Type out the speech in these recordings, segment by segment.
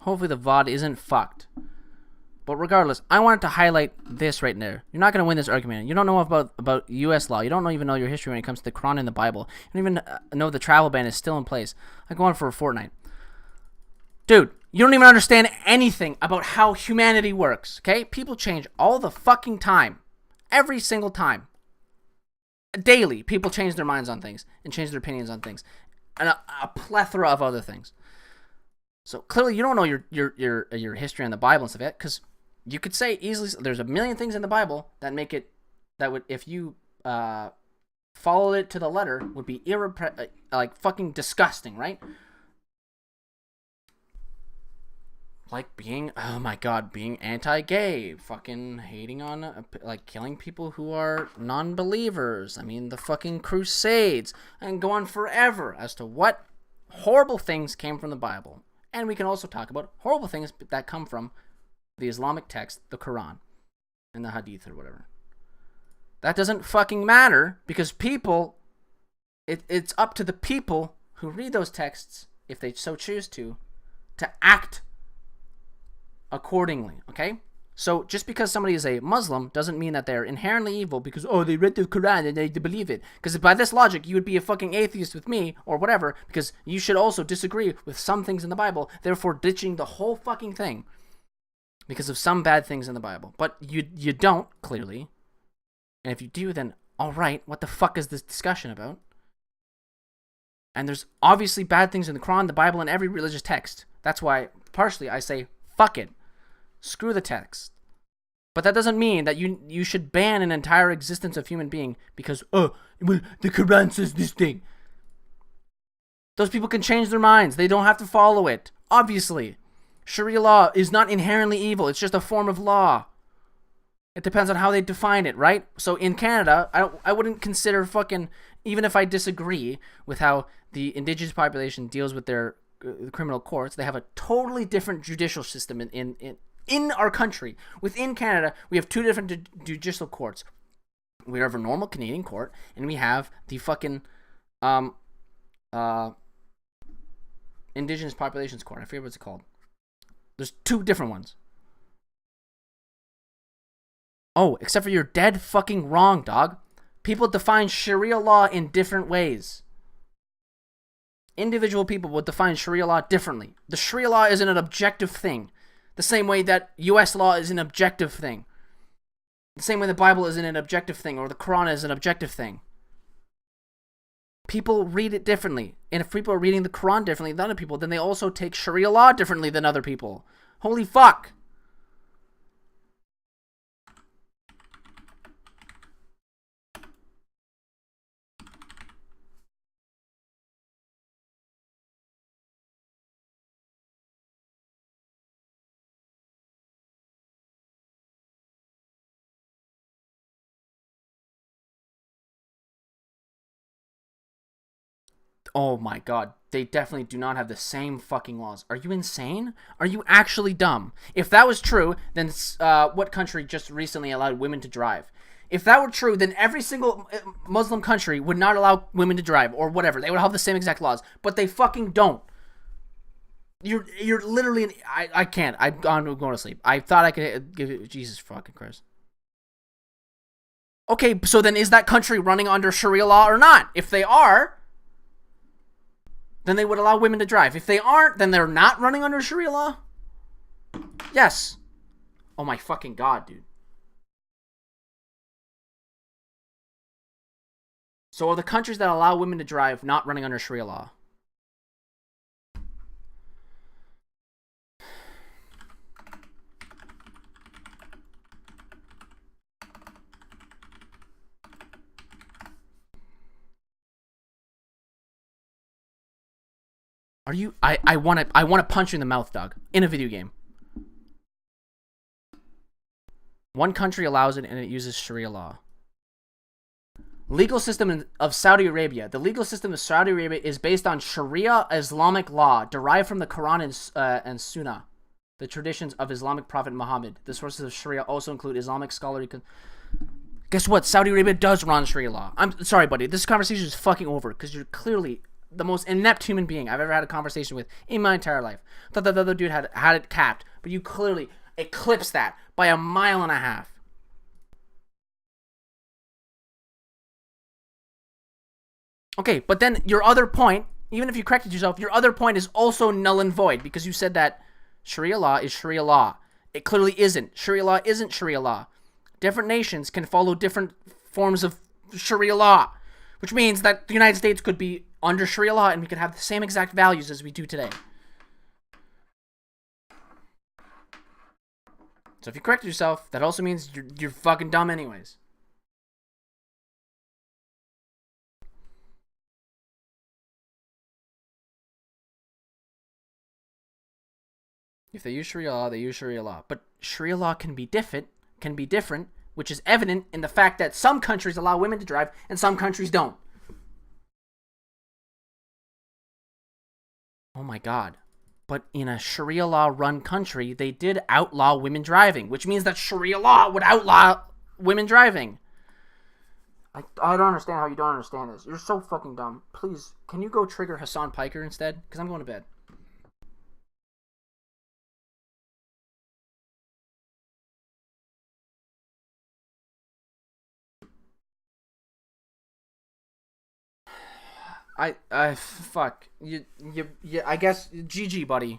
Hopefully the VOD isn't fucked. But regardless, I wanted to highlight this right there. You're not going to win this argument. You don't know about U.S. law. You don't even know your history when it comes to the Quran and the Bible. You don't even know the travel ban is still in place. I go on for a fortnight. Dude, you don't even understand anything about how humanity works, okay? People change all the fucking time. Every single time. Daily, people change their minds on things and change their opinions on things. And a plethora of other things. So clearly you don't know your history on the Bible and stuff yet, because you could say easily there's a million things in the Bible that make it, that would, if you followed it to the letter, would be like fucking disgusting, right? Like being, oh my god, being anti-gay, fucking hating on, like killing people who are non-believers. I mean, the fucking Crusades, and go on forever as to what horrible things came from the Bible. And we can also talk about horrible things that come from the Islamic text, the Quran, and the Hadith or whatever. That doesn't fucking matter, because people, it's up to the people who read those texts, if they so choose to act accordingly, okay? So just because somebody is a Muslim doesn't mean that they're inherently evil because, oh, they read the Quran and they believe it. Because by this logic, you would be a fucking atheist with me or whatever, because you should also disagree with some things in the Bible, therefore ditching the whole fucking thing because of some bad things in the Bible. But you don't, clearly. And if you do, then all right, what the fuck is this discussion about? And there's obviously bad things in the Quran, the Bible, and every religious text. That's why, partially, I say, fuck it. Screw the text. But that doesn't mean that you should ban an entire existence of human being because, oh, well, the Quran says this thing. Those people can change their minds. They don't have to follow it. Obviously. Sharia law is not inherently evil. It's just a form of law. It depends on how they define it, right? So in Canada, I wouldn't consider fucking, even if I disagree with how the indigenous population deals with their criminal courts, they have a totally different judicial system in our country. Within Canada, we have two different judicial courts. We have a normal Canadian court, and we have the fucking indigenous populations court. I forget what it's called. There's two different ones. Oh, except for you're dead fucking wrong, dog. People define Sharia law in different ways. Individual people would define Sharia law differently. The Sharia law isn't an objective thing. The same way that US law is an objective thing. The same way the Bible isn't an objective thing, or the Quran is an objective thing. People read it differently. And if people are reading the Quran differently than other people, then they also take Sharia law differently than other people. Holy fuck. Oh my god, they definitely do not have the same fucking laws. Are you insane? Are you actually dumb? If that was true, then what country just recently allowed women to drive? If that were true, then every single Muslim country would not allow women to drive, or whatever. They would have the same exact laws, but they fucking don't. You're literally, I can't. I'm going to sleep. I thought I could give it, Jesus fucking Christ. Okay, so then is that country running under Sharia law or not? If they are, then they would allow women to drive. If they aren't, then they're not running under Sharia law? Yes. Oh my fucking god, dude. So are the countries that allow women to drive not running under Sharia law? Are you? I want to punch you in the mouth, dog. In a video game. One country allows it and it uses Sharia law. Legal system of Saudi Arabia. The legal system of Saudi Arabia is based on Sharia Islamic law, derived from the Quran and Sunnah, the traditions of Islamic prophet Muhammad. The sources of Sharia also include Islamic scholarly. Guess what? Saudi Arabia does run Sharia law. I'm sorry, buddy. This conversation is fucking over because you're clearly the most inept human being I've ever had a conversation with in my entire life. Thought that the other dude had it capped, but you clearly eclipsed that by a mile and a half. Okay, but then your other point, even if you corrected yourself, your other point is also null and void because you said that Sharia law is Sharia law. It clearly isn't. Sharia law isn't Sharia law. Different nations can follow different forms of Sharia law, which means that the United States could be under Sharia law and we could have the same exact values as we do today. So if you corrected yourself, that also means you're fucking dumb anyways. If they use Sharia law, they use Sharia law. But Sharia law can be different, which is evident in the fact that some countries allow women to drive and some countries don't. Oh my god. But in a Sharia law run country, they did outlaw women driving, which means that Sharia law would outlaw women driving. I don't understand how you don't understand this. You're so fucking dumb. Please, can you go trigger Hassan Piker instead? Because I'm going to bed. Fuck. I guess, GG, buddy.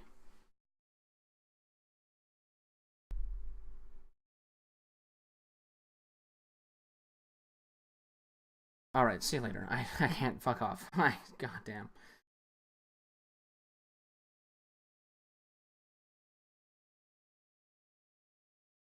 Alright, see you later. I can't, fuck off. Goddamn.